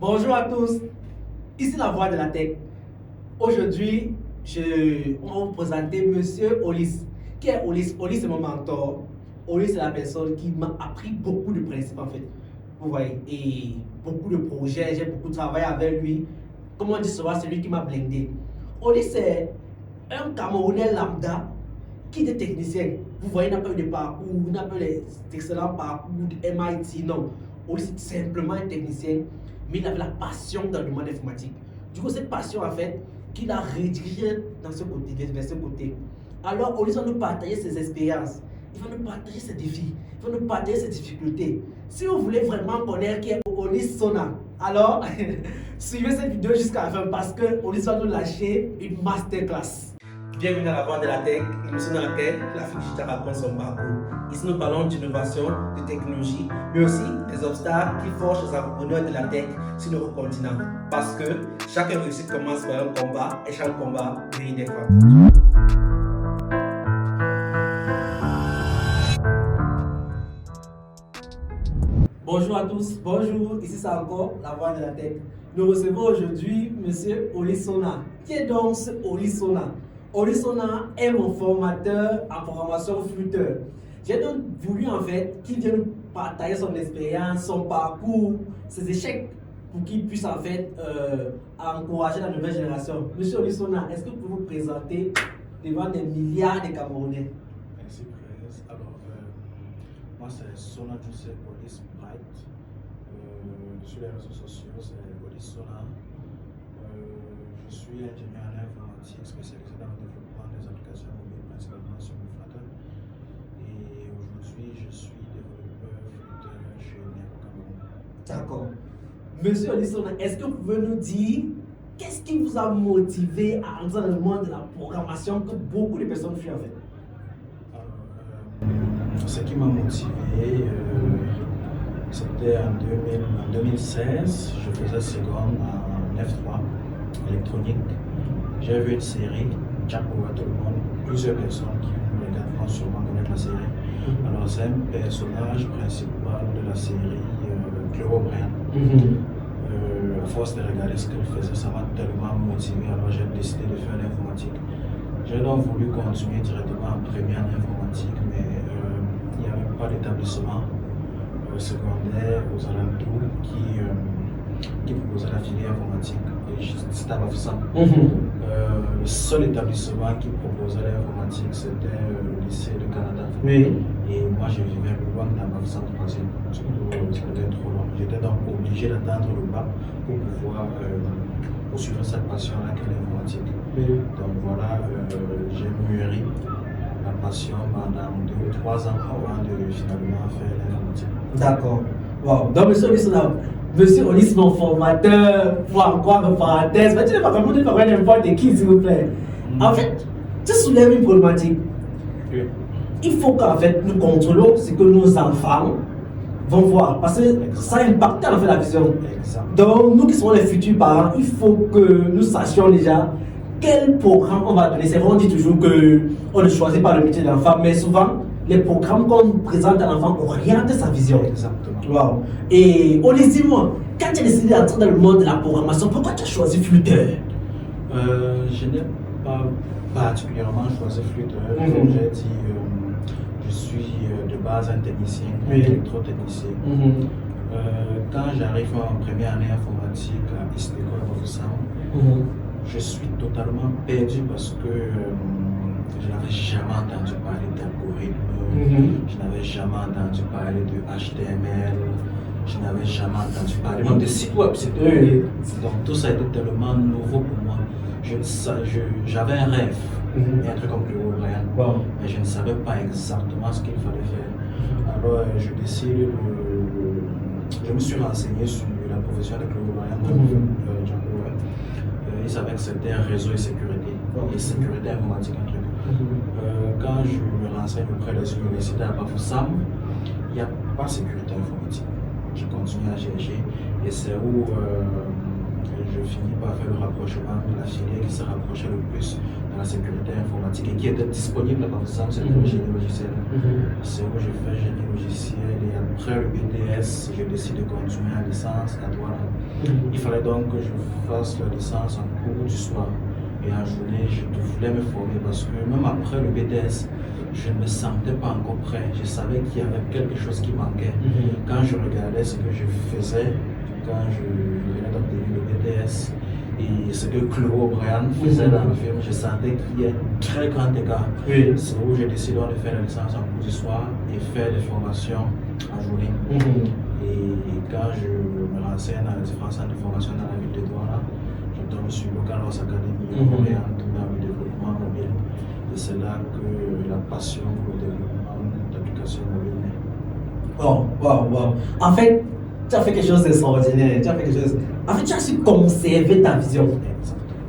Bonjour à tous, ici la voix de la tech. Aujourd'hui, on va vous présenter Monsieur Olis. Qui est Olis? Olis c'est mon mentor. Olis c'est la personne qui m'a appris beaucoup de principes en fait. Vous voyez, et beaucoup de projets, j'ai beaucoup travaillé avec lui. Comme on dit souvent, c'est lui qui m'a blindé. Olis c'est un Camerounais lambda qui était technicien. Vous voyez, il n'a pas eu de parcours, il n'a pas eu d'excellent parcours de MIT, non. Olis c'est simplement un technicien, mais il avait la passion dans le domaine informatique. Du coup, cette passion, en fait, qu'il a redirigée dans ce côté, vers ce côté. Alors, Olis va nous partager ses expériences, il va nous partager ses défis, il va nous partager ses difficultés. Si vous voulez vraiment connaître qui est Olis Sona, alors suivez cette vidéo jusqu'à la fin parce que Olis va nous lâcher une masterclass. Bienvenue à la voix de la tech, l'émission dans laquelle la fille digitale raconte son parcours. Ici, nous parlons d'innovation, de technologie, mais aussi des obstacles qui forgent les entrepreneurs de la tech sur notre continent. Parce que chaque réussite commence par un combat et chaque combat mérite d'être entendu. Bonjour à tous, bonjour, ici c'est encore la voix de la tech. Nous recevons aujourd'hui M. Olis Sona. Qui est donc ce Olis Sona? Olis Sona est mon formateur en programmation Flutter. J'ai donc voulu en fait qu'il vienne partager son expérience, son parcours, ses échecs pour qu'il puisse en fait encourager la nouvelle génération. Monsieur Olis Sona, est-ce que vous pouvez vous présenter devant des milliards de Camerounais? Merci Chris. Alors, moi c'est Sona Joseph Olis Bright. Sur les réseaux sociaux, c'est Olis Sona. Je suis ingénieur en informatique spécialisé dans le développement des applications mobiles, principalement sur le Flutter. Et aujourd'hui, je suis développeur Flutter chez Niako Cameroun. D'accord. Monsieur Olis Sona, est-ce que vous pouvez nous dire qu'est-ce qui vous a motivé à entrer dans le monde de la programmation que beaucoup de personnes fuient en fait? Ce qui m'a motivé, c'était en 2016, je faisais seconde en F3 électronique. J'ai vu une série, Jack Over tout le monde, plusieurs personnes qui me regardent vont sûrement connaître la série. Alors c'est un personnage principal de la série, Cléo Brian. À force de regarder ce qu'elle faisait, ça m'a tellement motivé, alors j'ai décidé de faire l'informatique. J'ai donc voulu continuer directement en première en informatique, mais il n'y avait pas d'établissement secondaire aux alentours qui proposait la filière informatique. C'était à Bafoussam. Le seul établissement qui proposait l'informatique, c'était le lycée de Canada. Oui. Et moi, je vivais loin dans Bafoussam 3e. C'était trop long. J'étais donc obligé d'attendre le bac pour pouvoir poursuivre cette passion-là qu'est l'informatique. Oui. Donc voilà, j'ai mûri la passion pendant 2 ou 3 ans avant de finalement faire l'informatique. D'accord. Wow. Donc, monsieur Olis Sona, monsieur Olis, mon formateur, pour encore une parenthèse, mais tu n'es pas vraiment n'importe qui, s'il vous plaît. En fait, tu soulèves une problématique. Oui. Il faut qu'en fait, nous contrôlons ce que nos enfants vont voir, parce que ça impacte en fait la vision. Exact. Donc, nous qui sommes les futurs parents, il faut que nous sachions déjà quel programme on va donner. C'est vrai, on dit toujours qu'on ne choisit pas le métier de l'enfant, mais souvent, les programmes qu'on présente à l'enfant orientent sa vision. Exactement. Wow. Et Olis, dis-moi, quand tu as décidé d'entrer dans le monde de la programmation, pourquoi tu as choisi Flutter? Je n'ai pas particulièrement choisi Flutter. Comme j'ai dit, je suis de base un technicien, électrotechnicien. Quand j'arrive en première année informatique à ISTECO à Bafoussam, je suis totalement perdu parce que je n'avais jamais entendu parler d'algorithmes, je n'avais jamais entendu parler de HTML, je n'avais jamais entendu parler même de sites web. Donc tout ça était tellement nouveau pour moi. J'avais un rêve, un truc comme Cléo Brian, mais je ne savais pas exactement ce qu'il fallait faire. Alors je me suis renseigné sur la profession de Cléo Brian. Il savait que c'était un réseau et sécurité, et sécurité informatique un truc. Quand je me renseigne auprès des universités à Bafoussam, il n'y a pas de sécurité informatique. Je continue à chercher et c'est où je finis par faire le rapprochement de la filière qui se rapprochait le plus de la sécurité informatique et qui était disponible par exemple, c'est le génie logiciel. C'est où je fais génie logiciel et après le BTS, je décide de continuer la licence à Douala. Il fallait donc que je fasse la licence en cours du soir. Et en journée, je voulais me former parce que même après le BTS, je ne me sentais pas encore prêt. Je savais qu'il y avait quelque chose qui manquait. Quand je regardais ce que je faisais, quand je venais d'obtenir le BTS et ce que Chloé O'Brien faisait dans le film, je sentais qu'il y a un très grand écart. C'est où j'ai décidé de faire la licence en cours du soir et faire des formations en journée. Et quand je me renseigne dans les différents centres de formation dans la ville de Douala, je tombe sur Local House Academy dans le développement mobile. Et c'est là que la passion pour le développement d'applications mobiles naît. Wow. En fait, tu as fait quelque chose d'extraordinaire. En fait, tu as su conserver ta vision.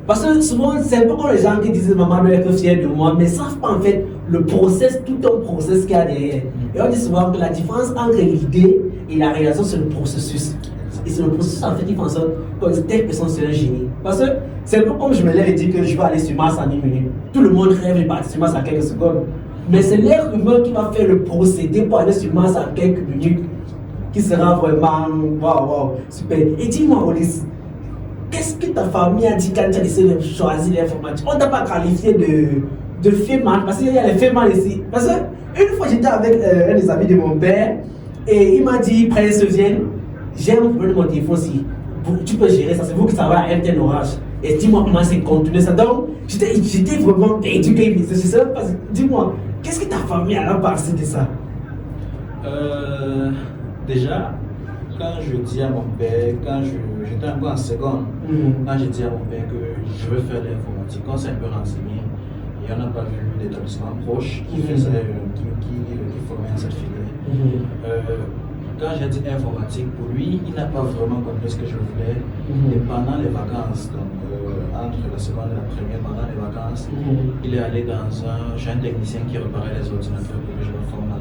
Parce que souvent, c'est un peu comme les gens qui disent maman doit être fière de moi, mais ils ne savent pas en fait le process, tout un process qu'il y a derrière. Et on dit souvent que la différence entre l'idée et la réalisation, c'est le processus. Et c'est le processus en fait qui fait en sorte que telle personne c'est un génie. Parce que c'est un peu comme je me lève et dis que je vais aller sur Mars en 1 minute. Tout le monde rêve de partir sur Mars en quelques secondes. Mais c'est l'être humain qui va faire le procédé pour aller sur Mars en quelques minutes qui sera vraiment wow, super. Et dis-moi, Olis, qu'est-ce que ta famille a dit quand tu as décidé de choisir l'informatique? On ne t'a pas qualifié de féminin, parce qu'il y a les fémins ici. Parce que une fois j'étais avec un des amis de mon père et il m'a dit, Prince, viens, j'ai un problème de mon téléphone aussi. Tu peux gérer ça, c'est vous qui savez à un tel orage. Et dis-moi comment c'est continuer ça. Donc, j'étais vraiment perdu quand il me disait ça. Dis-moi, qu'est-ce que ta famille a pensé de ça? Déjà, quand je dis à mon père, quand j'étais encore en seconde, quand je dis à mon père que je veux faire l'informatique, on s'est un peu renseigné, et on n'a pas vu l'établissement proche qui faisait, qui formait cette filière. Quand j'ai dit informatique, pour lui, il n'a pas vraiment compris ce que je voulais. Et pendant les vacances, donc entre la seconde et la première, pendant les vacances, il est allé dans j'ai un technicien qui réparait les ordinateurs pour que je me forme là.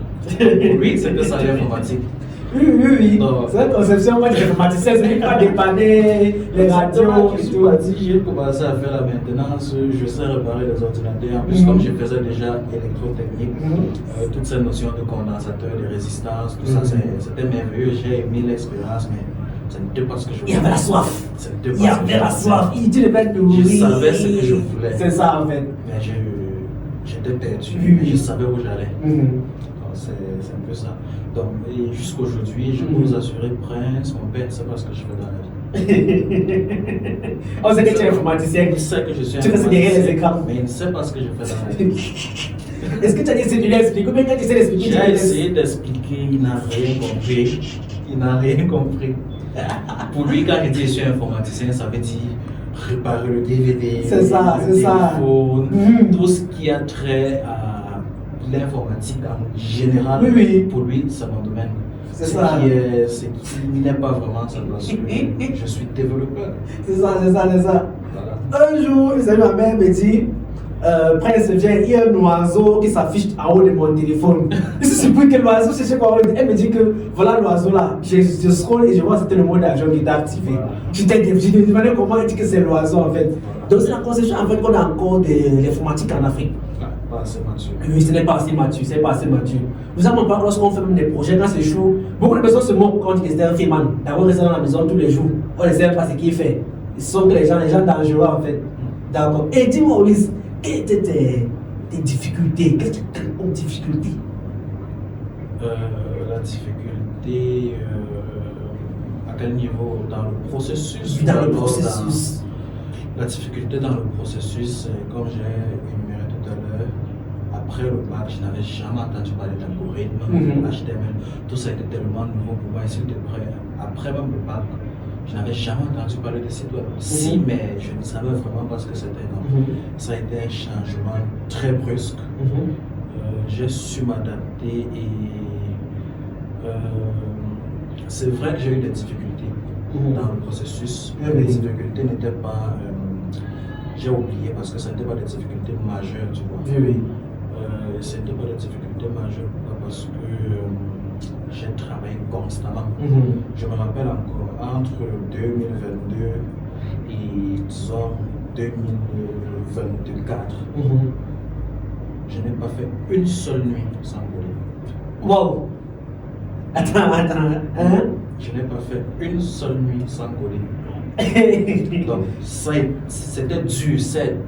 Pour lui, c'était ça l'informatique. Oui. C'est une conception, moi, des informaticiens, c'est pas dépanner les radios et tout. J'ai commencé à faire la maintenance, je sais réparer les ordinateurs. En plus, comme je faisais déjà électrotechnique, toutes ces notions de condensateur, de résistance, tout ça, c'était merveilleux. J'ai aimé l'expérience, mais ce n'était pas ce que je voulais. Il y avait la soif. Il y avait la soif. Il devait nourrir. Je savais ce que je voulais. C'est ça, en fait. Mais j'étais perdu. Je savais où j'allais. C'est un peu ça. Donc, jusqu'aujourd'hui, je peux vous assurer, Prince, mon père ne sait pas ce que je fais dans la vie. On sait que tu es informaticien. Il sait que je suis informaticien. Tu restes derrière les écrans. Mais il ne sait pas ce que je fais dans la vie. Est-ce que tu as essayé de lui expliquer? Combien tu essayé d'expliquer? J'ai essayé d'expliquer, il n'a rien compris. Il n'a rien compris. Pour lui, quand je dis je suis informaticien, ça veut dire réparer le DVD, c'est ça, le téléphone, tout ce qui a trait à l'informatique en général. Pour lui, c'est mon domaine. C'est ça. Ce qui n'est pas vraiment ça parce que je suis développeur. C'est ça. Voilà. Un jour, ma mère me dit, Prince, viens, il y a un oiseau qui s'affiche en haut de mon téléphone. Je suis surpris que l'oiseau, je sais quoi. Elle me dit que voilà l'oiseau là. Je scroll et je vois que c'était le mode d'avion qui était activé. Je me demandais comment elle dit que c'est l'oiseau en fait. Donc c'est la conception en fait qu'on a encore de l'informatique en Afrique. Pas assez mature. Oui, ce n'est pas assez mature, Nous avons pas lorsqu'on fait même des projets, quand c'est chaud, beaucoup de personnes se moquent quand ils étaient un freeman. D'abord, rester dans la maison tous les jours. On ne sait pas ce qu'il fait. Ils sont les gens dangereux en fait. D'accord. Et dis-moi, Ulysse, quelles étaient tes difficultés? Qu'est-ce que tu as comme difficulté? La difficulté, à quel niveau? Dans le processus? Dans le processus. La difficulté dans le processus, comme j'ai énuméré tout à l'heure, après le bac, je n'avais jamais entendu parler d'algorithme, HTML, tout ça était tellement nouveau pour moi. Après même le bac, je n'avais jamais entendu parler de site web. Si, mais je ne savais vraiment pas ce que c'était. Ça a été un changement très brusque. J'ai su m'adapter et c'est vrai que j'ai eu des difficultés dans le processus. Les difficultés n'étaient pas... j'ai oublié parce que ce n'était pas des difficultés majeures, tu vois. Ce n'était pas des difficultés majeures parce que j'ai travaillé constamment. Je me rappelle encore, entre 2022 Et disons 2024, je n'ai pas fait une seule nuit sans coller. Wow. Attends. Hein? Je n'ai pas fait une seule nuit sans coller. Donc, c'était dur,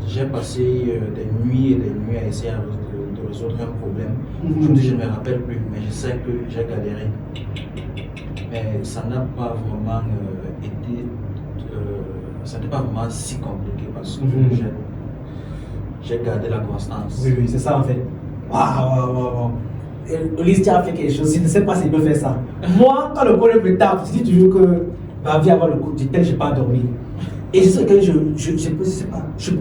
j'ai passé des nuits et des nuits à essayer de résoudre un problème. Aujourd'hui, je ne me rappelle plus, mais je sais que j'ai galéré. Mais ça n'a pas vraiment été, ça n'est pas vraiment si compliqué parce que j'ai gardé la constance. Oui, c'est ça en fait. Waouh. Ulysse, tu as fait quelque chose, je ne sais pas s'il peut faire ça. Moi, quand le problème me tape, je dis toujours que ma vie avant le coup du tel, je n'ai pas dormi. Et je sais que je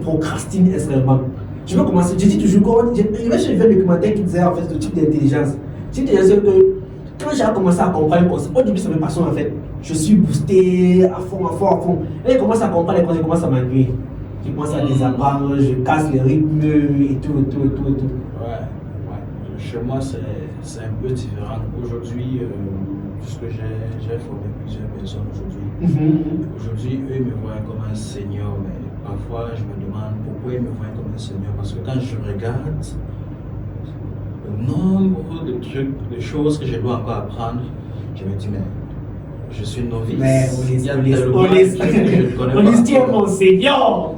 procrastine extrêmement. Je vais commencer, je dis toujours, je vais chercher un documentaire qui disait en fait le type d'intelligence. C'est-à-dire que quand j'ai commencé à comprendre les concepts, au début ça me passe en fait. Je suis boosté à fond. Et je commence à comprendre les concepts, je commence à m'ennuyer. Je commence à désapprendre, je casse les rythmes et tout. Ouais. Chez moi, c'est un peu différent. Aujourd'hui, puisque j'ai formé plusieurs personnes aujourd'hui, aujourd'hui, eux me voient comme un senior, mais parfois je me demande pourquoi ils me voient comme un senior. Parce que quand je regarde le nombre de trucs, de choses que je dois encore apprendre, je me dis, mais je suis novice. Mais Ulysse, tu es mon seigneur.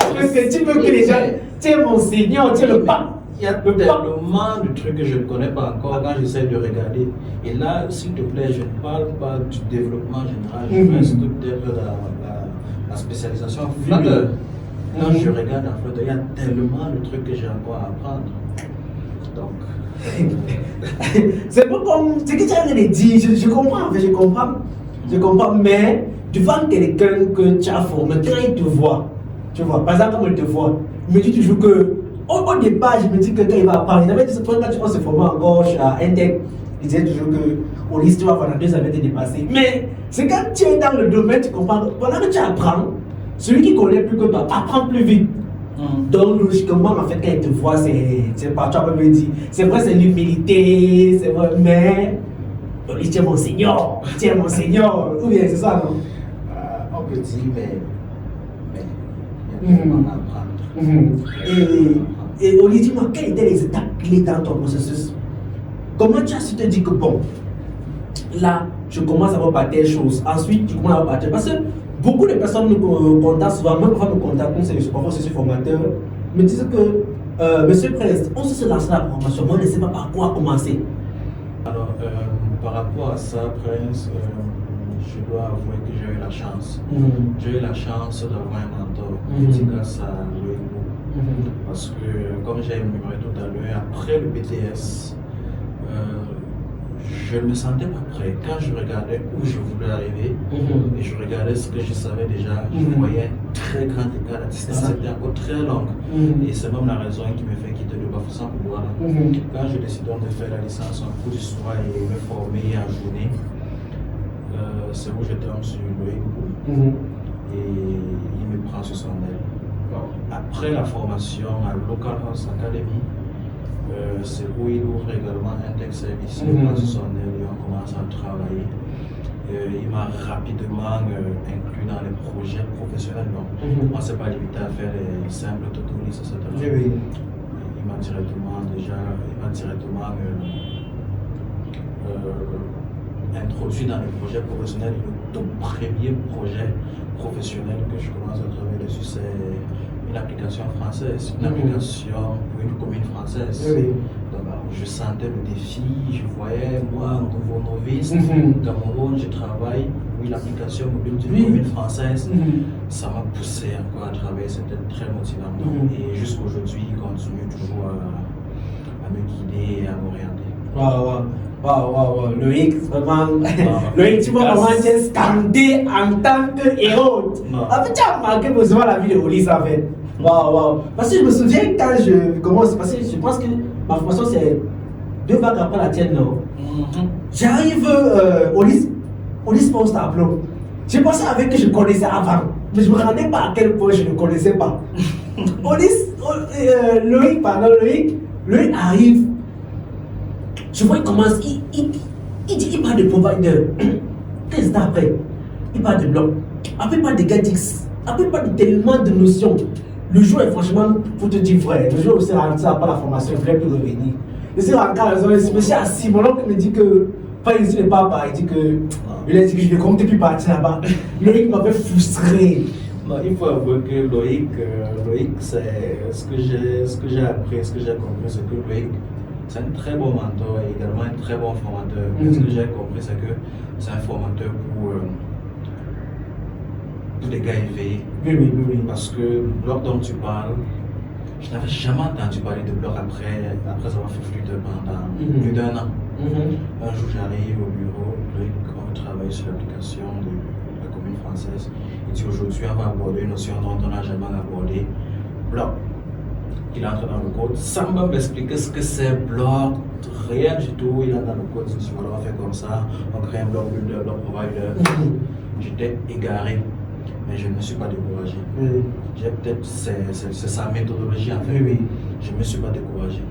Tu veux que les gens, tu es mon seigneur, tu es le pape. Il y a tellement de trucs que je ne connais pas encore quand j'essaie de regarder. Et là, s'il te plaît, je ne parle pas du développement général, je reste peut-être la spécialisation Flutter. Quand je regarde en Flutter, il y a tellement de trucs que j'ai encore à apprendre. Donc. C'est pas comme ce que tu as dit, je comprends, en fait, je comprends, mais devant quelqu'un que tu as formé, quand il te voit, tu vois, par exemple, comme il te voit, il me dit toujours que. Au départ, je me dis que quand il va apprendre, il avait dit quand on se formait en gauche à Intec, il disait toujours que au lycée, tu vas pendant 2 années dépassé. Mais c'est quand tu es dans le domaine, tu comprends. Pendant que tu apprends, celui qui connaît plus que toi apprend plus vite. Donc, logiquement, en fait, quand il te voit, c'est pas, tu vas me dire, c'est vrai, c'est l'humilité, c'est vrai, mais tu es mon seigneur, ou bien c'est ça, non? On peut dire, mais il y a tellement à apprendre. Et Oli, dis-moi, quelles étaient les étapes clés dans ton processus? Comment tu as su te dire que bon, là, je commence à voir par telle chose, ensuite tu commences à voir par telle. Parce que beaucoup de personnes nous contactent souvent, même quand nous contactons, parfois je suis formateur, me disent que, Monsieur Prince, on se lance dans la formation, mais on ne sait pas par quoi commencer. Alors, par rapport à ça, Prince, je dois avouer que j'ai eu la chance. J'ai eu la chance d'avoir un mentor, grâce à Loïc. Parce que, comme j'ai énuméré tout à l'heure, après le BTS, je ne me sentais pas prêt. Quand je regardais où je voulais arriver, et je regardais ce que je savais déjà, je voyais un très grand écart. La distance était encore très longue. Et c'est même la raison qui me fait quitter le Bafoussam pour voir. Quand je décide de faire la licence en cours d'histoire et me former en journée, c'est où je tombe sur Loïc et il me prend sur son aile. Après la formation à Local House Academy, c'est où il ouvre également un tech service, il me prend sur son aile et on commence à travailler. Il m'a rapidement inclus dans les projets professionnels. Donc, on ne s'est pas limité à faire les simples tutoriels, etc. Il m'a directement introduit dans les projets professionnels. Le tout premier projet professionnel que je commence à travailler dessus, c'est une application française, une application pour une commune française. Donc, je sentais le défi, je voyais, moi, nouveau novice, Cameroun, je travaille, oui, l'application mobile d'une commune française, ça m'a poussé encore à travailler, c'était très motivant. Et jusqu'aujourd'hui, il continue toujours à me guider et à m'orienter. Waouh, Loïc, vraiment. Loïc, tu vois comment tu es scandé en tant que héros. En fait, tu as marqué positivement la vie de Ulysse, en fait. Waouh. Parce que je me souviens quand je commence, parce que je pense que ma formation c'est 2 vagues après la tienne, non? J'arrive, Ulysse poste à plomb. Je pensais avec que je connaissais avant, mais je ne me rendais pas à quel point je ne connaissais pas. Loïc arrive. Je vois, il commence, il parle de provider. Qu'est-ce que c'est après? Il parle de bloc. Après, il parle de GetX. après pas tellement de notions. Le jour est franchement, pour te dire vrai, le jour où c'est rentré par la formation, il ne voulait plus revenir. Je suis rentré à la maison, je me suis assis, mon oncle me dit que, enfin il ne pas, il dit que, il a dit que je ne comptais plus partir là-bas. Loïc m'avait frustré. Non, il faut avouer que Loïc, c'est ce que j'ai appris, ce que j'ai compris, c'est que Loïc, c'est un très bon mentor et également un très bon formateur. Ce que j'ai compris, c'est que c'est un formateur pour des gars éveillés. Oui. Parce que le bloc dont tu parles, je n'avais jamais entendu parler de bloc après avoir fait flûte pendant plus d'1 an. Un jour, j'arrive au bureau, on travaille sur l'application de la commune française. Il dit aujourd'hui, on va aborder une notion dont on n'a jamais abordé, bloc. Il entre dans le code sans même m'expliquer ce que c'est bloc, rien du tout. Il entre dans le code, il dit voilà, on fait comme ça, on crée un bloc builder, bloc provider. J'étais égaré. Mais je ne me suis pas découragé. J'ai peut-être, c'est sa méthodologie en fait. Je ne me suis pas découragé.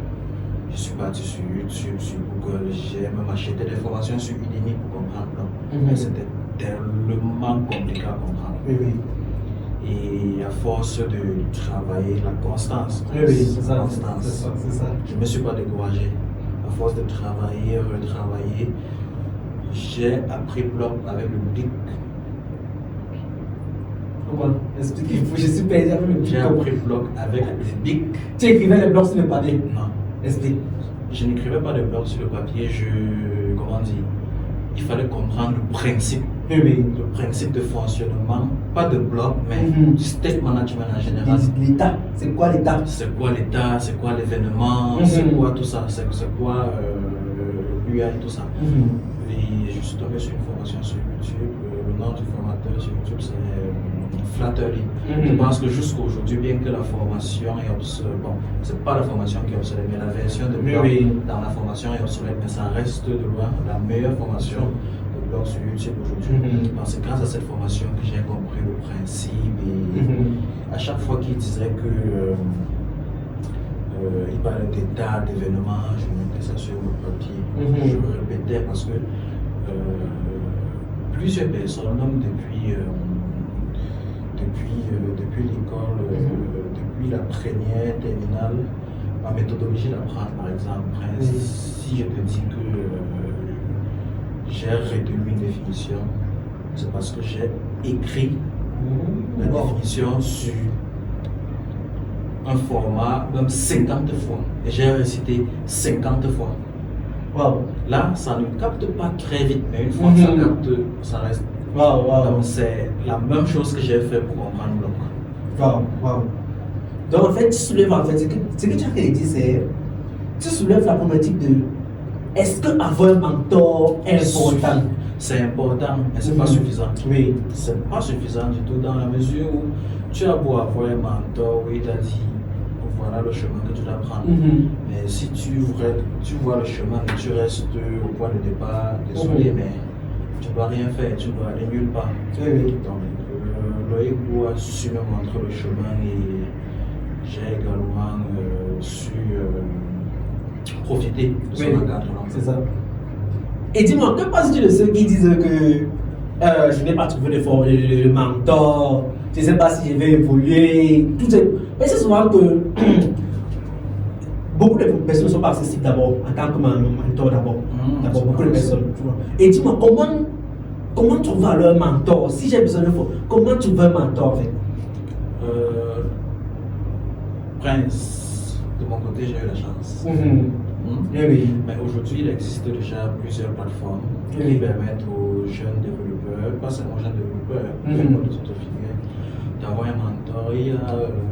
Je suis parti sur YouTube, sur Google, j'ai même acheté des formations sur Udemy pour comprendre Bloc. Mais c'était tellement compliqué à comprendre. Et à force de travailler, la constance. C'est ça. Je ne me suis pas découragé. À force de travailler, retravailler, j'ai appris Bloc avec le BIC. Comment expliquer? Je suis perdu avec le BIC. J'ai appris Bloc avec le BIC. Tu écrivais les blocs sur le papier? Non. Explique. Je n'écrivais pas de blocs sur le papier, comment dire, il fallait comprendre le principe. Le principe de fonctionnement, pas de bloc, mais du state management en général. L'état, c'est quoi l'état? C'est quoi l'état, c'est quoi l'événement, c'est quoi tout ça, c'est quoi l'UA et tout ça. Et je suis tombé sur une formation sur YouTube, le nom du formateur sur YouTube c'est Flattery. Je pense que jusqu'à aujourd'hui, bien que la formation est obsolète, bon, c'est pas la formation qui est obsolète, mais la version de blog dans la formation est obsolète, mais ça reste de loin la meilleure formation de blog sur YouTube aujourd'hui. C'est grâce à cette formation que j'ai compris le principe et à chaque fois qu'il disait que il parlait d'état, d'événements, je mettais ça sur le papier, je le répétais parce que plusieurs personnes, même depuis l'école, depuis la première terminale, ma méthodologie d'apprendre par exemple, si je te dis que j'ai retenu une définition, c'est parce que j'ai écrit la définition sur un format, même 50 fois, et j'ai récité 50 fois. Là, ça ne capte pas très vite, mais une fois que ça capte, ça reste. Donc, c'est la même chose que j'ai fait pour comprendre Bloc. Donc, en fait, tu soulèves, ce que tu as dit, c'est. Tu soulèves la problématique de. Est-ce qu'avoir un mentor est important? C'est important, mais ce n'est pas suffisant. C'est pas suffisant du tout, dans la mesure où tu as beau avoir un mentor, il t'a dit. Voilà le chemin que tu dois prendre. Mais si tu vois le chemin et tu restes au point de départ, désolé, mais tu ne dois rien faire, tu ne dois aller nulle part. Donc, Loïc a su me montrer le chemin et j'ai également su profiter de son encadrement. C'est ça. Et dis-moi, que penses-tu de ceux qui disent que je n'ai pas trouvé le mentor, je ne sais pas si je vais évoluer, tout ça. Mais c'est souvent que beaucoup de personnes ne sont pas accessibles d'abord, en tant que mentor d'abord. Beaucoup de personnes. Tu vois. Et dis-moi, comment trouver alors un mentor? Si j'ai besoin de vous, comment trouver un mentor en fait? Prince, de mon côté, j'ai eu la chance. Mais aujourd'hui, il existe déjà plusieurs plateformes qui permettent aux jeunes développeurs, pas seulement jeunes développeurs, mais aux autres filières, d'avoir un mentor. Il y a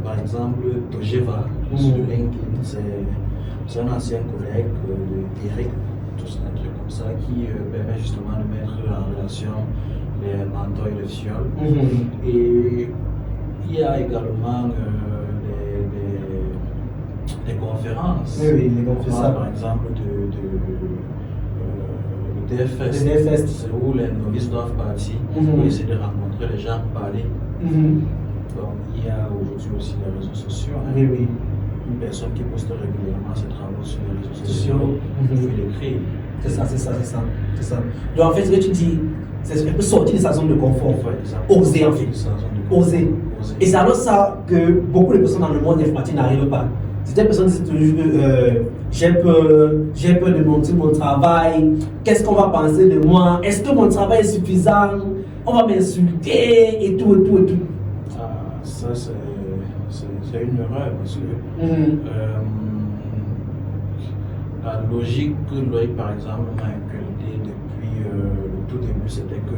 par exemple Tojeva sur LinkedIn, c'est un ancien collègue d'Eric, tout ça, un truc comme ça, qui permet justement de mettre en relation les mentors et les fioles. Et il y a également des conférences. Les conférences. Par exemple, le DFS, c'est où les novices doivent partir pour essayer de rencontrer les gens, parler. Donc, il y a aujourd'hui aussi les réseaux sociaux. Une personne qui poste régulièrement ses travaux sur les réseaux sociaux, vous pouvez l'écrire. C'est ça. Donc, en fait, ce que tu dis, C'est un peu sortir de sa zone de confort. Ouais, exactement. Oser en fait. De sa zone de confort. Oser. Et c'est alors ça que beaucoup de personnes dans le monde informatique n'arrivent pas. Certaines personnes disent toujours j'ai peur de monter mon travail, qu'est-ce qu'on va penser de moi, est-ce que mon travail est suffisant, on va m'insulter et tout. Ah, ça c'est une erreur parce que la logique que Loïc par exemple m'a inculquée depuis le tout début, c'était que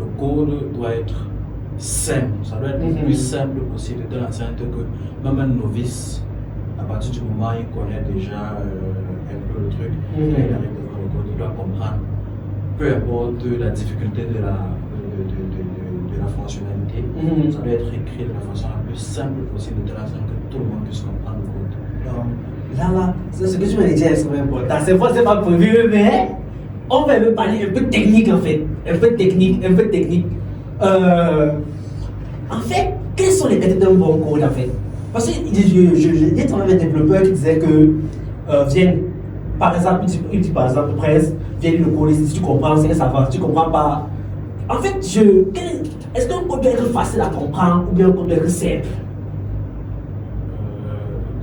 le code doit être simple, ça doit être le plus simple possible de l'enceinte que même un novice, à partir du moment où il connaît déjà un peu le truc, quand il arrive devant le code, il doit comprendre, peu importe la difficulté de la fonctionnalité, ça doit être écrit de la façon la plus simple possible de la sorte que tout le monde puisse comprendre le code. Là, c'est ce que tu m'as dit, c'est vraiment important. C'est vrai, c'est pas prévu, mais on va même parler un peu technique en fait. Un peu technique. En fait, quelles sont les qualités d'un bon code en fait? Parce que j'ai travaillé avec un développeur qui disait que viens, par exemple, il dit par exemple, presse, viens le code, si tu comprends, c'est que ça va, si tu comprends pas. En fait, est-ce qu'un code doit être facile à comprendre ou bien un code doit être simple?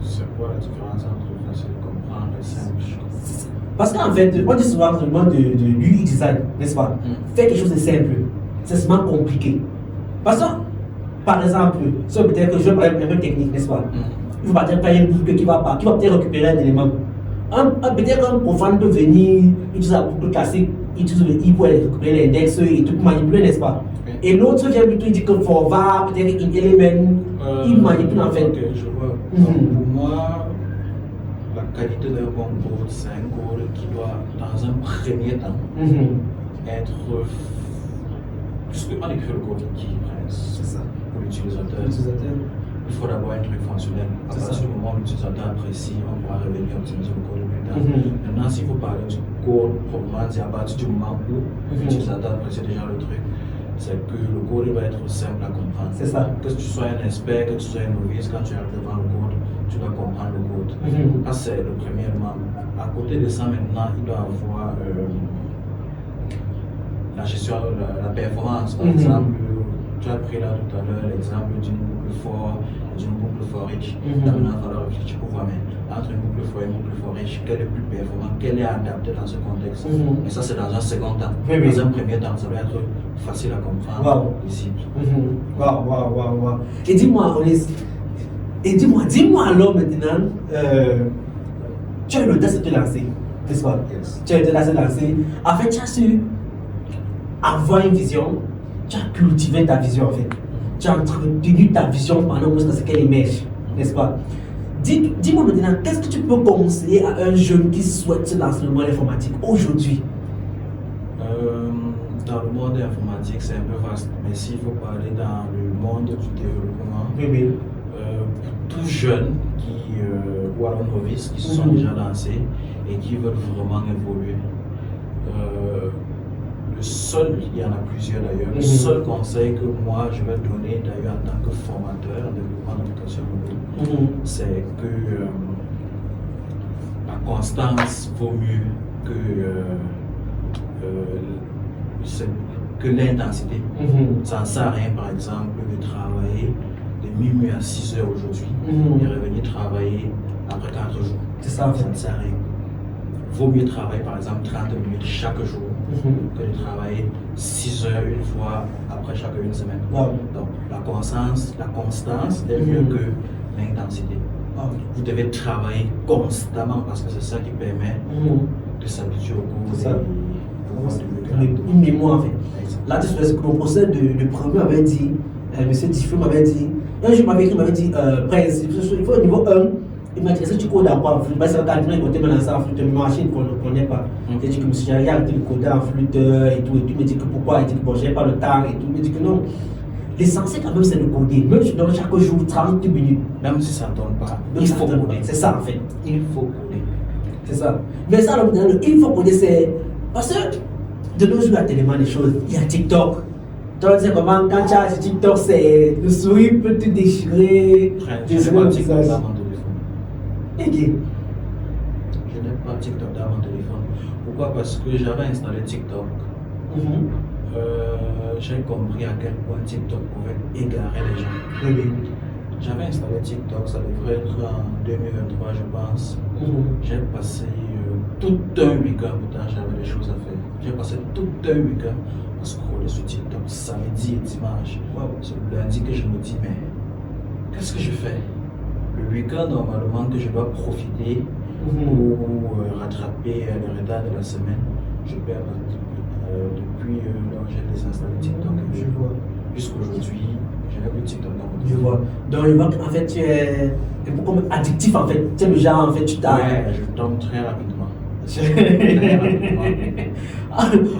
C'est quoi la différence entre facile à comprendre et simple? Parce qu'en fait, on dit souvent dans le monde de l'UX design, n'est-ce pas? Faire quelque chose de simple, c'est souvent compliqué. Parce que, par exemple, ça peut-être que je vais parler un peu technique, n'est-ce pas? Il faut peut-être pas une boucle qui va peut-être récupérer un élément. Peut-être un profane peut venir utiliser la boucle classique, utiliser le i pour récupérer l'index et tout pour manipuler, n'est-ce pas? Et l'autre vient plutôt dire que forward, peut-être un élément, il manipule en fait. Ok, je vois. Donc, pour moi, la qualité d'un bon code, c'est un code qui doit, dans un premier temps, être. Puisque on écrit le code qui C'est ça. pour l'utilisateur, il faut d'abord un truc fonctionnel. À partir du moment où l'utilisateur apprécie, on pourra revenir optimiser le code plus tard. Maintenant, s'il faut parler du code proprement dit, à partir du moment où l'utilisateur apprécie déjà le truc, c'est que le code va être simple à comprendre. C'est ça. Que tu sois un expert, que tu sois un novice, quand tu arrives devant le code, tu dois comprendre le code. Ça, c'est le premier élément. À côté de ça, maintenant, il doit avoir la gestion, la performance. Par exemple, tu as pris là tout à l'heure l'exemple d'une boucle for et d'une boucle for each. Maintenant, il va falloir réfléchir pour voir, mais entre une boucle for et une boucle for each, quel est le plus performant, quel est adapté dans ce contexte. Et ça, c'est dans un second temps. Dans un premier temps, ça doit être facile à comprendre, lisible. Waouh. Et dis-moi, dis-moi alors maintenant, tu as eu l'audace de te lancer, n'est-ce pas? Yes. Tu as eu l'audace de te lancer. En fait, tu as su avoir une vision, tu as cultivé ta vision en fait. Tu as entretenu ta vision pendant ce qu'elle émerge, n'est-ce pas? Dis-moi maintenant, qu'est-ce que tu peux conseiller à un jeune qui souhaite se lancer dans le monde informatique aujourd'hui? Dans le monde informatique, c'est un peu vaste, mais s'il faut parler dans le monde du développement, tout jeune ou alors novices qui se sont déjà lancés et qui veulent vraiment évoluer, le seul, il y en a plusieurs d'ailleurs, le seul conseil que moi je vais donner d'ailleurs en tant que formateur en développement d'applications mobiles, c'est que la constance vaut mieux que l'intensité. Ça ne sert à rien par exemple de travailler de minuit à 6 heures aujourd'hui et revenir travailler après 4 jours. C'est ça en fait. Ça ne sert à rien. Vaut mieux travailler par exemple 30 minutes chaque jour que de travailler 6 heures une fois après chaque une semaine. Donc la constance est mieux que l'intensité. Vous devez travailler constamment parce que c'est ça qui permet de s'habituer au cours une mémoire en fait. Là, tu sais que mon procès de premier m'avait dit, M. Diffus m'avait dit, un jour il m'avait dit, Prince, il faut au niveau 1. Il m'a dit, est-ce que tu codes à quoi en flûte? C'est quand il m'a dit, en flûte, une machine qu'on ne connaît pas. Il dit que monsieur, j'ai arrêté de coder en flûte et tout. Il me dit que pourquoi? Il dit que bon, j'ai pas le temps et tout. Il me dit que non. L'essentiel quand même, c'est de coder. Même si tu donnes chaque jour 30 minutes. Même si ça ne donne pas, il faut coder. C'est ça en fait. Il faut coder. C'est ça. Mais ça, il faut coder, c'est. Parce que de nos jours, il y a tellement de choses. Il y a TikTok. Tu sais comment, quand tu as TikTok, c'est. Le sourire peut te déchirer. Je n'ai pas TikTok dans mon téléphone. Ok. Je n'ai pas TikTok dans mon téléphone. Pourquoi? Parce que j'avais installé TikTok j'ai compris à quel point TikTok pouvait égarer les gens. Oui. J'avais installé TikTok, ça devrait être en 2023, je pense. J'ai passé tout un week-end, pourtant j'avais des choses à faire. J'ai passé tout un week-end à scroller sur TikTok, samedi et dimanche. C'est le lundi que je me dis, mais qu'est-ce que je fais? Le week-end, normalement, que je dois profiter pour rattraper les retards de la semaine, je perds depuis j'ai désinstallé TikTok. Je vois. Jusqu'aujourd'hui, je n'ai plus TikTok dans mon Je vois. Donc, je vois qu'en fait, tu es beaucoup addictif, en fait. Tu es le genre, en fait, tu t'as. Ouais, je tombe très rapidement.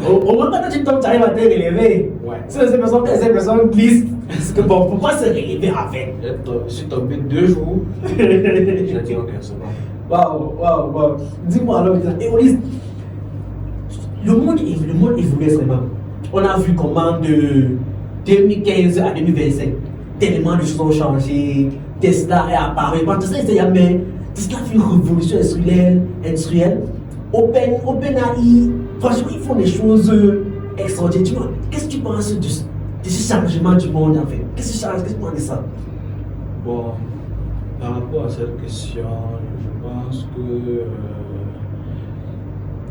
Au moins, quand tu tombes, tu arrives à te relever. Ouais. Ces personnes glissent. Parce que bon, pourquoi se relever avec? Je suis tombé 2 jours. J'ai dit, ok, c'est bon. Waouh. Dis-moi alors, et Olis, le monde évolue extrêmement. On a vu comment de 2015 à 2025, tellement de choses ont changé. Tesla est apparu. Tesla fait une révolution industrielle. OpenAI, franchement, ils font des choses extraordinaires. Qu'est-ce que tu penses de ce changement du monde en fait? Qu'est-ce que tu penses de ça? Bon, par rapport à cette question, je pense que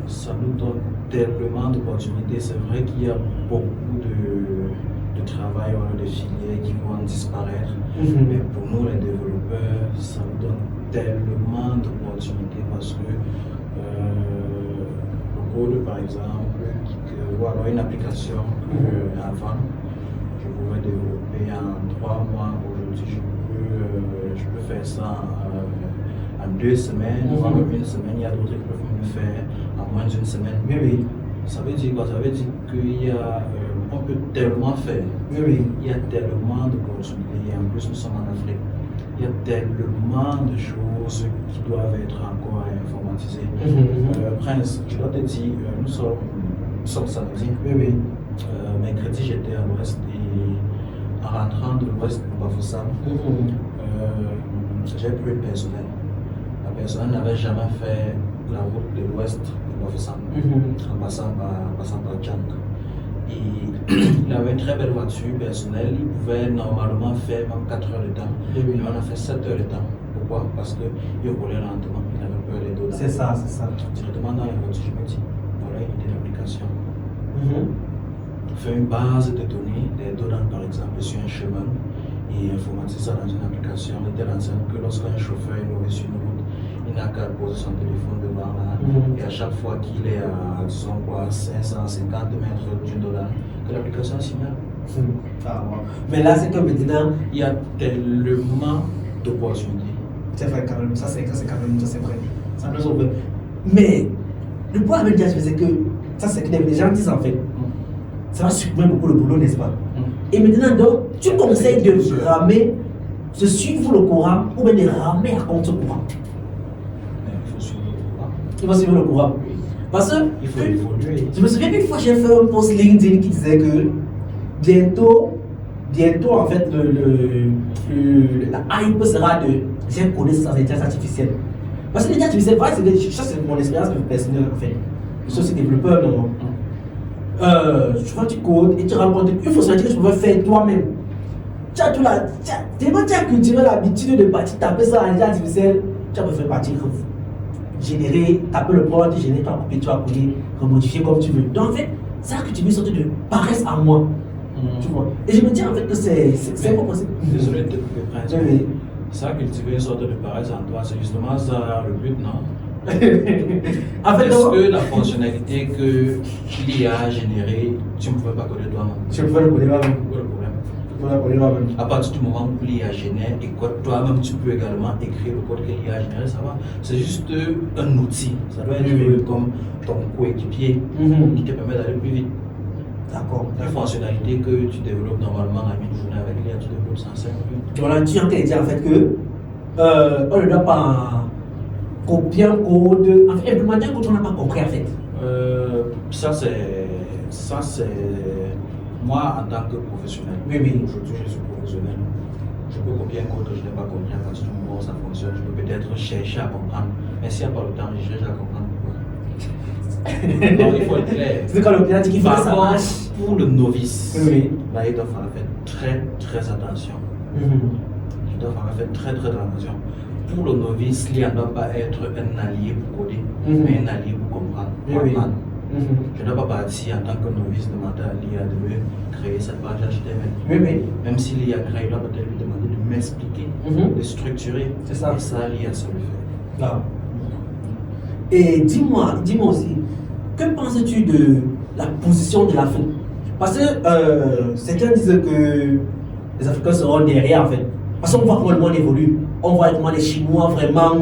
ça nous donne tellement d'opportunités. C'est vrai qu'il y a beaucoup de travail, des filières qui vont disparaître. Mais pour nous, les développeurs, ça nous donne tellement d'opportunités parce que le code, par exemple, ou alors une application avant, je pouvais développer en 3 mois. Aujourd'hui, je peux faire ça en 2 semaines, voire même 1 semaine. Il y a d'autres qui peuvent le faire en moins d'1 semaine. Mais oui, ça veut dire quoi? Ça veut dire qu'on peut tellement faire. Oui. Il y a tellement d'opportunités. En plus, nous sommes en Afrique. Il y a tellement de choses qui doivent être encore informatisées. Prince, je dois te dire, nous sommes samedi. Oui. Mercredi, j'étais à l'ouest et en rentrant de l'ouest de Bafoussam, j'ai pris le personnel. La personne n'avait jamais fait la route de l'ouest de Bafoussam en passant par Djank. Et il avait une très belle voiture personnelle, il pouvait normalement faire même 4 heures de temps, mais on a fait 7 heures de temps. Pourquoi? Parce qu'il roulait lentement, il avait peur des dos. C'est ça. Directement dans la voiture, je me dis, voilà une idée d'application. Faire une base de données, des données par exemple sur un chemin, et informatiser ça dans une application de telle enseigne que lorsqu'un chauffeur est mauvais sur une route, il n'a qu'à poser son téléphone devant là, et à chaque fois qu'il est à, disons quoi, 550 mètres d'une dollar, que l'application signale. Mais là, c'est que maintenant, il y a tellement d'opportunités. C'est vrai quand même, ça c'est vrai. Ça nous sauve. Mais le point avec Diaz, c'est que ça c'est que les gens disent en fait, ça va supprimer beaucoup le boulot, n'est-ce pas? Et maintenant, donc, tu conseilles de ramer, de suivre le courant ou bien de ramer à contre-courant? Il faut suivre le courant. Il faut suivre le courant. Parce que il faut évoluer. Je me souviens qu'une fois j'ai fait un post LinkedIn qui disait que bientôt en fait la hype sera de j'ai connaissance d'intelligence artificielle. Parce que l'intelligence artificielle, ça c'est mon expérience personnelle en fait. Je suis aussi développeur, non. Tu vois, tu codes et tu rencontres une fonctionnalité que tu pouvais faire toi-même. Tu as cultivé l'habitude de partir taper ça en intelligence artificielle, tu as pu faire partir générer, taper le prompt, générer, tu as coupé, tu as collé, remodifier comme tu veux. Donc en fait, ça a cultivé une sorte de paresse en moi. Tu vois. Et je me dis en fait que c'est pas possible. Désolé de te couper, Prince. Ça a cultivé une sorte de paresse en toi, c'est justement ça le but, non? En fait, est-ce que la fonctionnalité que l'IA a générée, tu ne pouvais pas coder toi-même? Je peux le coder moi-même. À partir du moment où l'IA génère et que toi-même tu peux également écrire le code que l'IA a généré, ça va. C'est juste un outil. Ça doit être comme ton coéquipier qui te permet d'aller plus vite. D'accord. La fonctionnalité que tu développes normalement en une journée avec l'IA, tu développes ça en 5 minutes. Voilà, tu es en train de dire en fait que on ne doit pas copier un code, en fait, implémenter un code qu'on n'a pas compris en fait. Ça c'est moi en tant que professionnel. Oui. Aujourd'hui je suis professionnel. Je peux copier un code que je n'ai pas compris à partir du moment où ça fonctionne. Je peux peut-être chercher à comprendre. Mais s'il n'y a pas le temps, je cherche à comprendre pourquoi. Non, il faut être clair. C'est quand le client dit qu'il faut que ça marche. pour le novice, Oui. là, il doit falloir faire très, très attention. Il doit falloir faire très, très attention. Pour le novice, l'IA ne doit pas être un allié pour coder, mais un allié pour comprendre. Oui. Je ne dois pas partir en tant que novice demander à l'IA de me créer cette page HTML. Oui. Même si l'IA crée, il doit peut-être lui demander de m'expliquer, de structurer. C'est ça. Et ça, l'IA, ça le fait. Ah. Et dis-moi aussi, que penses-tu de la position de l'Afrique? Parce que certains disent que les Africains seront derrière en fait. Parce qu'on voit comment le monde évolue. On voit comment les Chinois vraiment,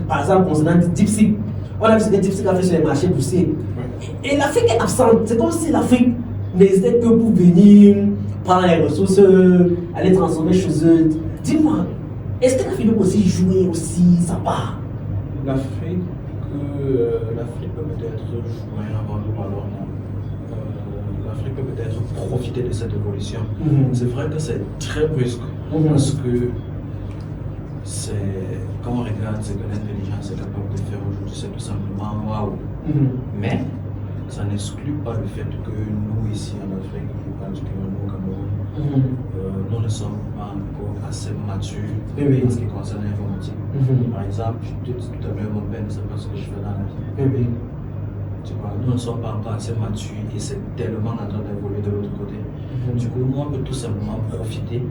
par exemple, concernant DeepSeek, on a vu ce que DeepSeek a fait sur les marchés boursiers. Et l'Afrique est absente. C'est comme si l'Afrique n'hésitait que pour venir prendre les ressources, aller transformer chez eux. Dis-moi, est-ce que l'Afrique peut aussi jouer aussi sa part? L'Afrique peut peut-être jouer un rôle ou alors non. L'Afrique peut peut-être profiter de cette évolution. C'est vrai que c'est très brusque parce que c'est, quand on regarde ce que l'intelligence est capable de faire aujourd'hui, c'est tout simplement waouh. Mais ça n'exclut pas le fait que nous ici en Afrique, particulièrement au Cameroun, nous ne sommes pas encore assez matures en ce qui concerne l'informatique. Par exemple, je te dis tout à l'heure, mon père ne sait pas ce que je fais dans la vie. Tu vois, nous ne sommes pas encore assez matures et c'est tellement en train d'évoluer de l'autre côté. Du coup, nous, on peut tout simplement profiter.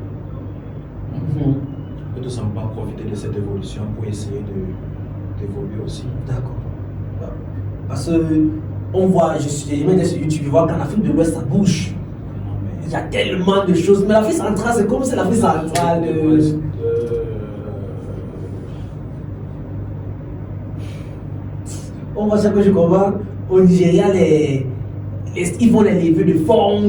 On peut tout simplement profiter de cette évolution pour essayer d'évoluer aussi. D'accord. Parce que on voit, j'ai même sur YouTube, je vois qu'en Afrique de l'Ouest ça bouge. Il y a tellement de choses, mais l'Afrique centrale, c'est comme si l'Afrique centrale. On voit ça que je comprends. Au Nigeria, ils font les levées de fonds,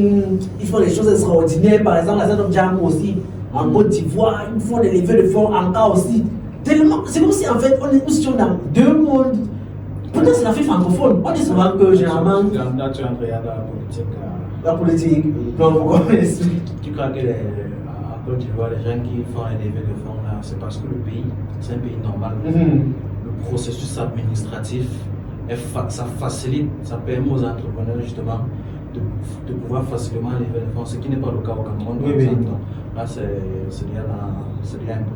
ils font des choses extraordinaires. Par exemple, la Zone Jam aussi, en Côte d'Ivoire, ils font des levées de fonds en cas aussi. Tellement, c'est comme si en fait, on est tous dans deux mondes. Pourtant, c'est l'Afrique francophone. On dit souvent que généralement. Là, tu entres dans la politique. La politique. Non, pourquoi? Tu crois que en Côte d'Ivoire, les gens qui font les levées de fonds là, c'est parce que le pays, c'est un pays normal. Le processus administratif, ça facilite, ça permet aux entrepreneurs justement de pouvoir facilement lever des fonds, ce qui n'est pas le cas au Cameroun. Par exemple. Donc, là, c'est lié à un peu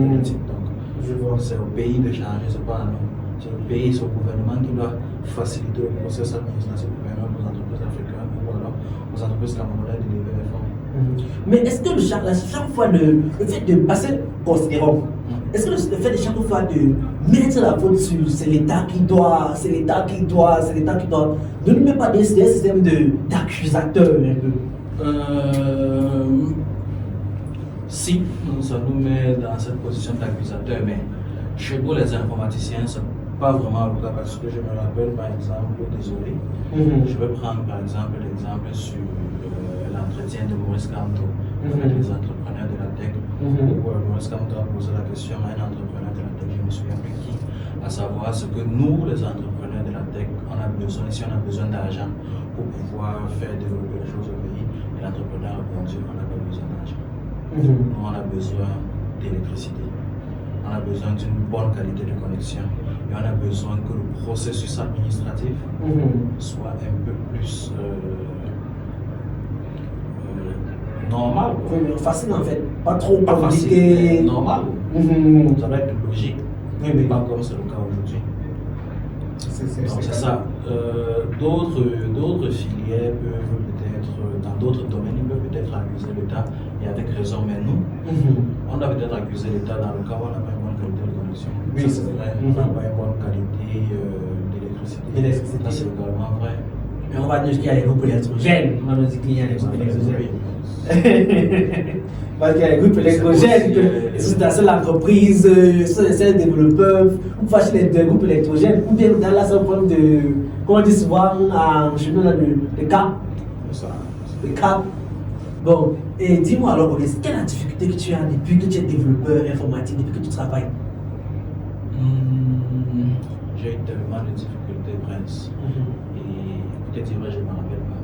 politique. Donc, c'est au pays de changer, c'est pas à nous. C'est le pays, c'est au gouvernement qui doit faciliter le processus administratif pour permettre aux entreprises africaines ou alors aux entreprises camerounaises de lever des fonds. Mais est-ce que chaque fois le fait de passer considérons, est-ce que le fait de chaque fois de mettre la faute sur c'est l'État qui doit, c'est l'État qui doit, ne nous met pas des systèmes d'accusateurs un peu? Si, ça nous met dans cette position d'accusateur, mais chez nous les informaticiens, c'est pas vraiment le cas parce que je me rappelle par exemple, désolé, je vais prendre par exemple l'exemple sur l'entretien de Maurice Kamto avec les entrepreneurs de la tech, où Maurice Kamto a posé la question à un entrepreneur de la tech, je me souviens plus qui, à savoir ce que nous, les entrepreneurs de la tech, on a besoin, si on a besoin d'argent pour pouvoir faire développer les choses au pays, et l'entrepreneur a répondu qu'on n'a pas besoin d'argent. Nous, on a besoin d'électricité. On a besoin d'une bonne qualité de connexion et on a besoin que le processus administratif soit un peu plus normal. Facile en fait, pas trop pas compliqué. Facile, normal. Ça va être logique, pas comme c'est le cas aujourd'hui. Donc c'est ça. D'autres filières peuvent peut-être, dans d'autres domaines, ils peuvent peut-être accuser l'État, et avec raison, mais nous, on doit peut-être accuser l'État dans le cas où on n'a pas une bonne qualité de connexion. Oui, c'est vrai. On n'a pas une bonne qualité d'électricité. Ça, c'est également vrai. Mais on va dire qu'il y a les groupes électrogènes. On va dire qu'il y a les groupes électrogènes. Parce qu'il y a les groupes électrogènes, c'est la seule entreprise, c'est les seuls développeurs, vous fâchez les groupes électrogènes, ou bien dans la seule forme de, comme on dit souvent chez nous, de cap. De cap. Bon, et dis-moi alors, Maurice, quelle est la difficulté que tu as depuis que tu es développeur informatique, depuis que tu travailles? J'ai eu tellement de difficultés, Prince. Et peut-être je ne me rappelle pas.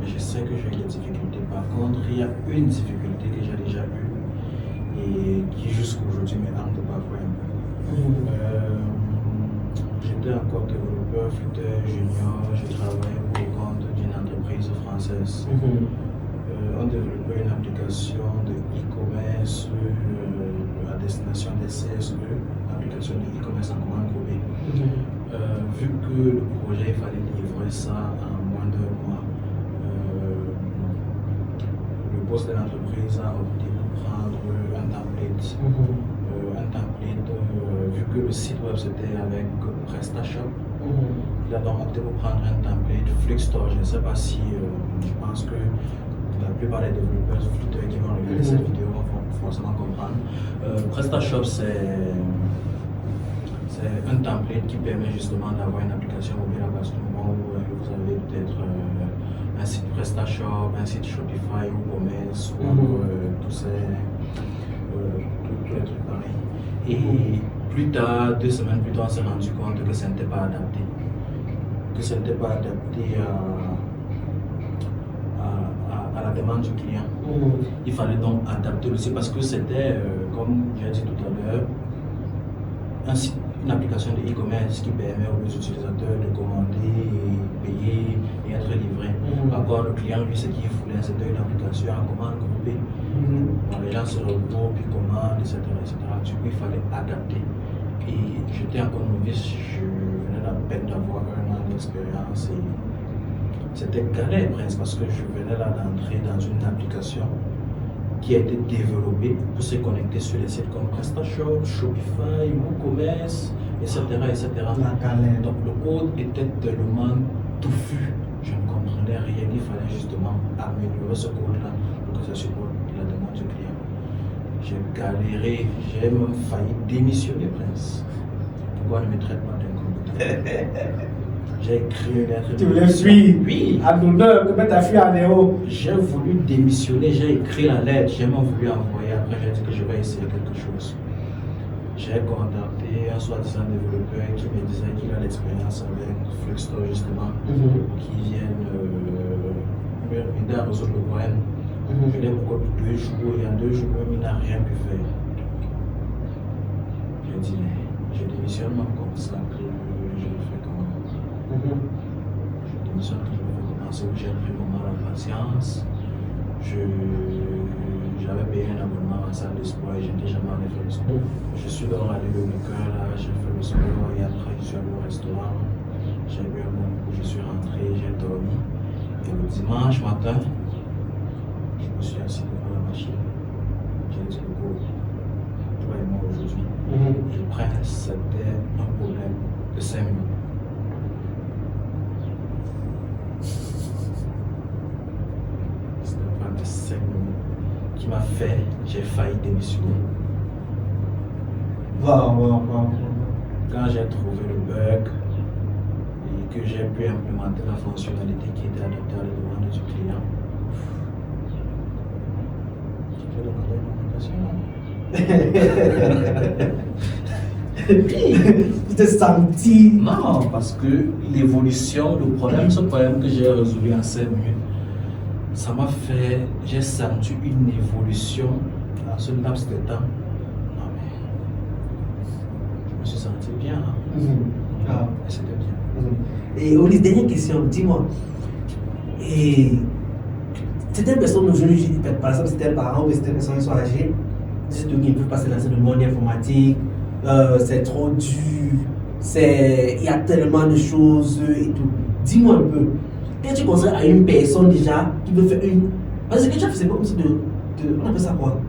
Mais je sais que j'ai eu des difficultés. Par contre, il y a une difficulté que j'ai déjà eue et qui jusqu'aujourd'hui me hante parfois un peu. J'étais encore développeur, j'étais junior, je travaillais pour le compte d'une entreprise entreprises françaises. On développait une application de e-commerce à destination des CSE, application de e-commerce en commande groupée. Vu que le projet, il fallait livrer ça en moins d'1 mois, le boss de l'entreprise a opté pour prendre un template. Vu que le site web c'était avec PrestaShop, il a donc opté pour prendre un template Fluxtor. Je ne sais pas si, je pense que la plupart des développeurs Flutter qui vont regarder cette vidéo vont forcément comprendre. PrestaShop c'est un template qui permet justement d'avoir une application mobile à partir du moment où vous avez peut-être un site PrestaShop, un site Shopify ou Commerce ou tous les trucs pareils. Et plus tard, 2 semaines plus tard, on s'est rendu compte que ça n'était pas adapté. À la demande du client. Il fallait donc adapter le site parce que c'était, comme j'ai dit tout à l'heure, une application de e-commerce qui permet aux utilisateurs de commander, payer et être livré. Par contre, le client, lui, ce qu'il voulait, c'était une application à commande groupée. Les gens se regroupent, puis commandent, etc., etc. Du coup, il fallait adapter. Et j'étais encore novice, je venais à peine d'avoir 1 an d'expérience. Et c'était galère presque parce que je venais là d'entrer dans une application qui a été développée pour se connecter sur les sites comme PrestaShop, Shopify, WooCommerce, etc., etc. Donc le code était tellement touffu, je ne comprenais rien. Il fallait justement améliorer ce code-là pour que ça supporte la demande du client. J'ai galéré, j'ai même failli démissionner, Prince. Pourquoi ne me traite pas d'incompétent? J'ai écrit une lettre. Tu voulais fuir? Oui. À l'honneur, comment tu as fui à Néo? J'ai voulu démissionner, j'ai écrit la lettre, j'ai même voulu envoyer. Après, j'ai dit que je vais essayer quelque chose. J'ai contacté un soi-disant développeur qui me disait qu'il a l'expérience avec Fluxtor, justement, qui viennent m'aider à résoudre le problème. Je l'ai encore 2 jours et en 2 jours, il n'a rien pu faire. J'ai dit, je démissionne même comme ça, que je le fais comment. Je démissionne que je vais commencer où j'ai pris mon mal en patience. J'avais payé un abonnement à la salle de sport et je n'étais jamais allé faire le sport. Je suis donc allé au cœur là, j'ai fait le sport et après je suis allé au restaurant. J'ai bu un bon coup, je suis rentré, j'ai dormi. Et le dimanche matin, je me suis assis devant la machine. J'ai dit, toi et moi aujourd'hui. Et le prince, c'était un problème de 5 minutes. C'était un problème de 5 minutes qui m'a fait, j'ai failli démissionner. Quand j'ai trouvé le bug et que j'ai pu implémenter la fonctionnalité qui était adaptée à la demande du client, Tu t'es senti? Non, parce que l'évolution, ce problème que j'ai résolu en 5 minutes, ça m'a fait, j'ai senti une évolution dans ce laps de temps. Non mais, je me suis senti bien. C'était bien. Et Oli, dernière question, dis-moi. Et certaines personnes aujourd'hui, par exemple, certains parents ou certaines personnes qui sont âgées, disent qu'ils ne peuvent pas se lancer dans le monde informatique, c'est trop dur, il y a tellement de choses et tout. Dis-moi un peu, qu'est-ce que tu conseilles à une personne déjà qui veut faire une. Parce que tu as fait, c'est comme si on appelle ça quoi?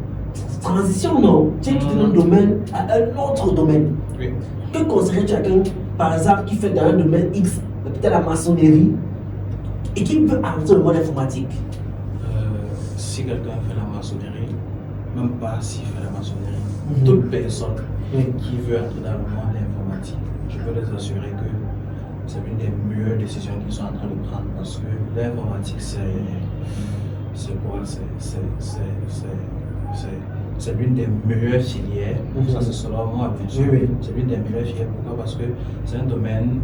Transition, non? Tu as quitté un domaine à un autre domaine. Oui. Que conseillerais-tu à quelqu'un, par exemple, qui fait dans un domaine X, peut-être la maçonnerie, et qui veut avancer le monde informatique? Si quelqu'un fait la maçonnerie, même pas s'il fait la maçonnerie, toute personne qui veut entrer dans le monde informatique, je peux les assurer que c'est l'une des meilleures décisions qu'ils sont en train de prendre parce que l'informatique c'est quoi? C'est l'une des meilleures filières, ça c'est selon moi bien sûr, c'est l'une des meilleures filières. Pourquoi? Parce que c'est un domaine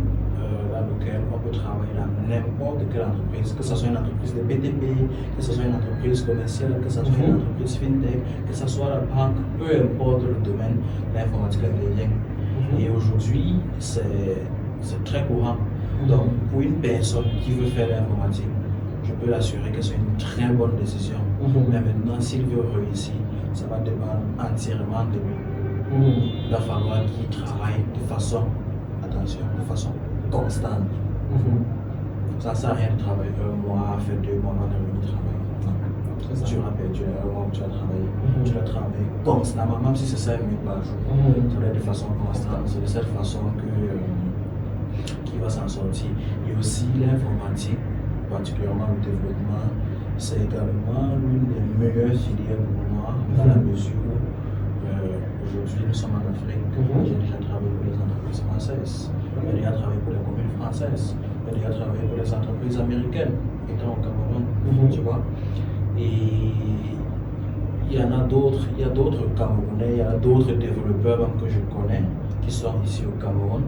dans lequel on peut travailler dans n'importe quelle entreprise, que ce soit une entreprise de BTP, que ce soit une entreprise commerciale, que ce soit une entreprise fintech, que ce soit la banque, peu importe le domaine, l'informatique intervient. Et aujourd'hui, c'est très courant. Donc, pour une personne qui veut faire l'informatique, je peux l'assurer que c'est une très bonne décision. Mais maintenant, s'il veut réussir, ça va dépendre entièrement de lui. Il va falloir qu'il travaille de façon, attention, de façon constante. Ça ne sert à rien de travailler un mois, faire 2 mois, avant de revenir travailler. Non. Tu rappelles, tu as un mois où tu as travaillé. Tu dois travailler constamment, même si c'est 5 minutes par jour. Ça doit être de façon constante. C'est de cette façon qu'il va s'en sortir. Et aussi l'informatique, particulièrement le développement, c'est également l'une des meilleures filières pour moi, dans la mesure où aujourd'hui nous sommes en Afrique. J'ai déjà travaillé pour les entreprises françaises, j'ai déjà travaillé pour les communes françaises, j'ai déjà travaillé pour les entreprises américaines, étant au Cameroun, tu vois. Et il y en a d'autres, il y a d'autres Camerounais, il y a d'autres développeurs que je connais qui sont ici au Cameroun,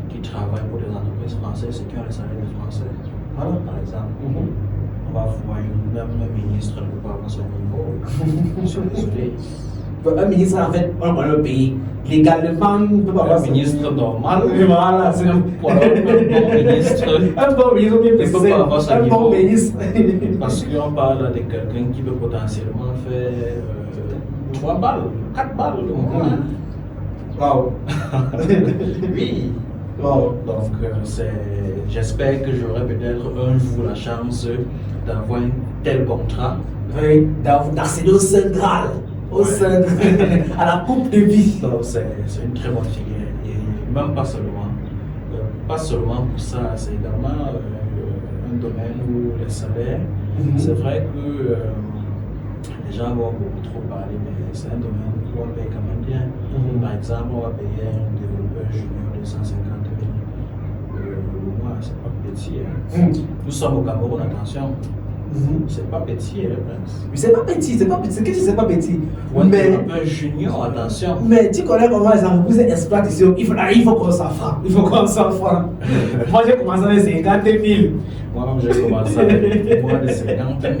qui travaillent pour des entreprises françaises et qui ont les salaires des Français. Voilà, par exemple. On va voir même un ministre ne peut pas avoir son niveau. Je suis désolé. Un ministre, en fait, on connaît le pays. Légalement, on ne peut pas avoir Un ministre normal. Voilà, c'est un bon ministre. Un bon ministre bien précisé. Un bon ministre. Parce qu'on parle de quelqu'un qui peut potentiellement faire 3 balles, 4 balles au moins. Wow. Oui. Wow. Donc, j'espère que j'aurai peut-être un jour la chance d'avoir un tel contrat. Oui, d'accéder au Saint Graal. Au sein à la coupe de vie. Donc c'est une très bonne filière. Et même pas seulement pour ça, c'est également un domaine où les salaires, c'est vrai que les gens vont beaucoup trop parler, mais c'est un domaine où on paye quand même bien. Par exemple, on va payer un développeur junior de 150 000 le mois, c'est pas petit. Hein. Nous sommes au Cameroun, attention. C'est pas petit, Prince. Mais c'est pas petit, c'est pas petit. Qu'est-ce que c'est pas petit? Ouais, mais un junior, attention. Mais tu connais comment les entreprises exploitent ici. Il faut qu'on s'en frappe. Il faut qu'on s'en frappe. Moi, j'ai commencé avec 50 000. Moi-même, j'ai commencé avec moins de 50 000.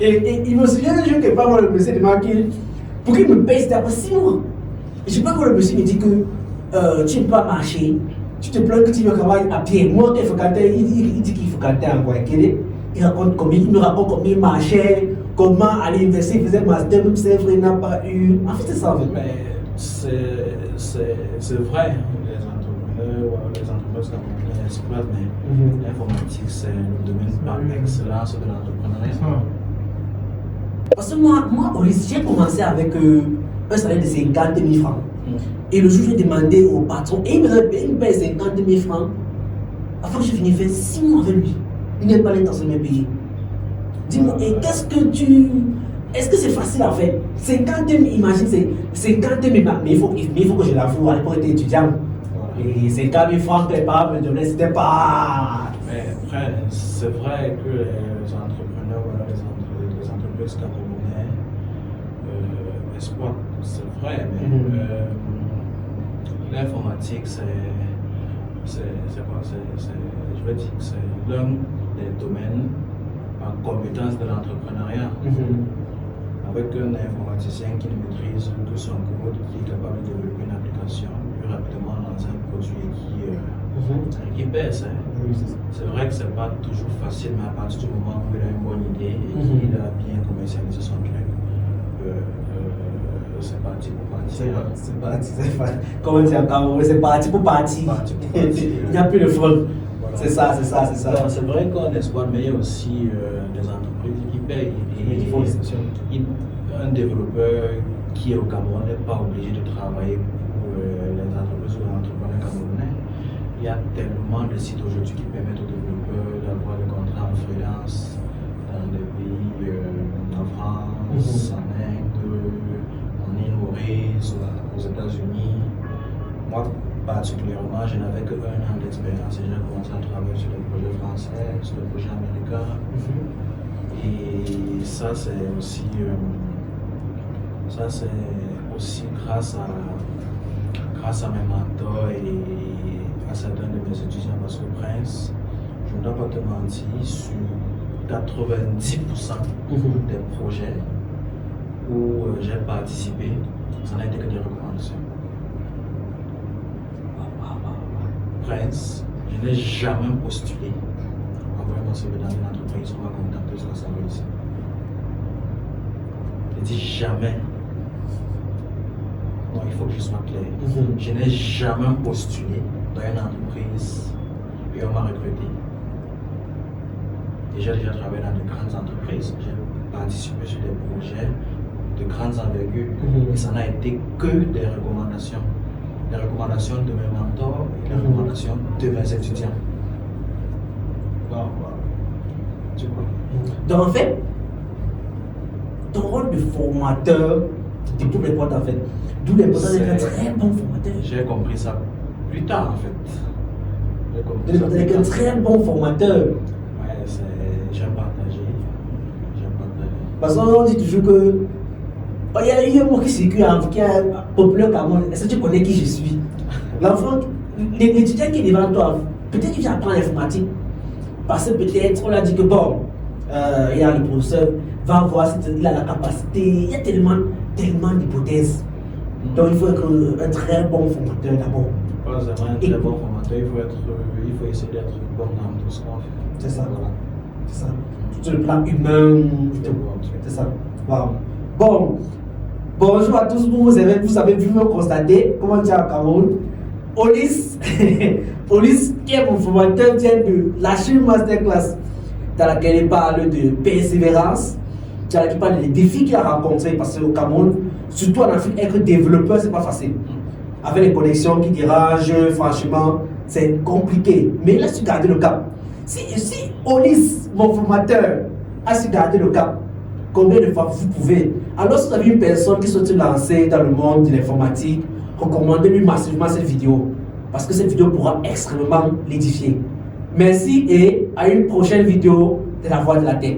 Et il me souvient un jour que pas moi, le monsieur demande pour qu'il me paye, c'était après 6 mois. Et je sais pas quand le monsieur me dit que tu ne peux pas marcher. Tu te plains que tu veux travailler à pied. Moi, il dit qu'il faut canter en Guayaquil. Il me raconte combien il marchait, comment à l'université il faisait master, même si il n'a pas eu. En fait, c'est ça. Mais c'est vrai, les entrepreneurs ou les entreprises camerounaises exploitent, mais l'informatique, c'est le domaine par excellence de l'entrepreneuriat. Parce que moi au lycée, j'ai commencé avec un salaire de 50 000 francs. Et le jour, j'ai demandé au patron, et il me paye 50 000 francs. Afin que je finisse faire 6 mois avec lui. Il n'est pas l'intention de me payer. Dis-moi, et est-ce que c'est facile à faire? 50 000, imagine, c'est 50 000, mais il faut que je l'avoue, à l'époque, j'étais étudiant. Et 50 000 francs, préparable, c'était pas. Mais après, c'est vrai que les entrepreneurs, voilà, les entreprises camerounaises exploitent, c'est vrai, mais l'informatique, je vais dire que c'est l'un des domaines en compétence de l'entrepreneuriat. Avec un informaticien qui ne maîtrise que son code, qui est capable de développer une application plus rapidement dans un produit qui pèse. C'est vrai que ce n'est pas toujours facile, mais à partir du moment où il a une bonne idée et qu'il a bien commercialisé son truc, c'est parti pour partir. C'est parti. Comment dire en Cameroun, c'est parti pour partir. Il n'y a plus de front. Voilà. C'est ça. C'est vrai qu'on exploite, mais il y a aussi des entreprises qui payent. Et il faut un développeur qui est au Cameroun n'est pas obligé de travailler pour les entreprises ou les entrepreneurs camerounais. Il y a tellement de sites aujourd'hui qui permettent aux développeurs d'avoir des contrats en freelance dans des pays en France, en Inde, en île Maurice, aux États-Unis. Moi, particulièrement, je n'avais que 1 an d'expérience et j'ai commencé à travailler sur des projets français, sur des projets américains. Et ça, c'est aussi grâce à mes mentors et à certains de mes étudiants, parce que Prince, je ne dois pas te mentir, sur 90% des projets où j'ai participé, ça n'a été que des recommandations. Prince, je n'ai jamais postulé. mon CV dans une entreprise, on va contacter sur la salle ici. Je dis jamais. Non, il faut que je sois clair. Je n'ai jamais postulé dans une entreprise et on m'a recruté. J'ai déjà travaillé dans de grandes entreprises, j'ai participé sur des projets de grandes envergures et ça n'a été que des recommandations. Les recommandations de mes mentors et les recommandations de mes étudiants. Voilà. Tu vois. Donc en fait, ton rôle de formateur te coupe les portes en fait. D'où l'importance d'être un très bon formateur. J'ai compris ça plus tard en fait. D'être un très bon formateur. Ouais, j'aime partager. Parce qu'on dit toujours que il y a eu un mot qui circule, qui est populaire comme moi. Est-ce que tu connais qui je suis? L'enfant, l'étudiant qui est devant toi, peut-être qu'il vient apprendre l'informatique. Parce que peut-être on a dit que bon, il y a le professeur, va voir s'il a la capacité. Il y a tellement d'hypothèses. Donc il faut être un très bon formateur d'abord. Pas vraiment un très bon formateur, il faut essayer d'être bon dans tout ce qu'on fait. C'est ça. Voilà. C'est ça. Sur le plan humain, c'est ça. Wow. Bon, bonjour à tous, vous avez pu me constater comment tu es au Cameroun. Olis, qui est mon formateur, vient de lâcher une masterclass dans laquelle il parle de persévérance, dans laquelle il parle des défis qu'il a rencontrés, parce qu'au Cameroun, surtout en Afrique, être développeur, c'est pas facile. Avec les connexions qui dérangent, franchement, c'est compliqué. Mais il a su garder le cap. Si Olis, mon formateur, a su garder le cap, combien de fois vous pouvez? Alors, si vous avez une personne qui souhaite se lancer dans le monde de l'informatique, recommandez-lui massivement cette vidéo. Parce que cette vidéo pourra extrêmement l'édifier. Merci et à une prochaine vidéo de la Voix de la Tech.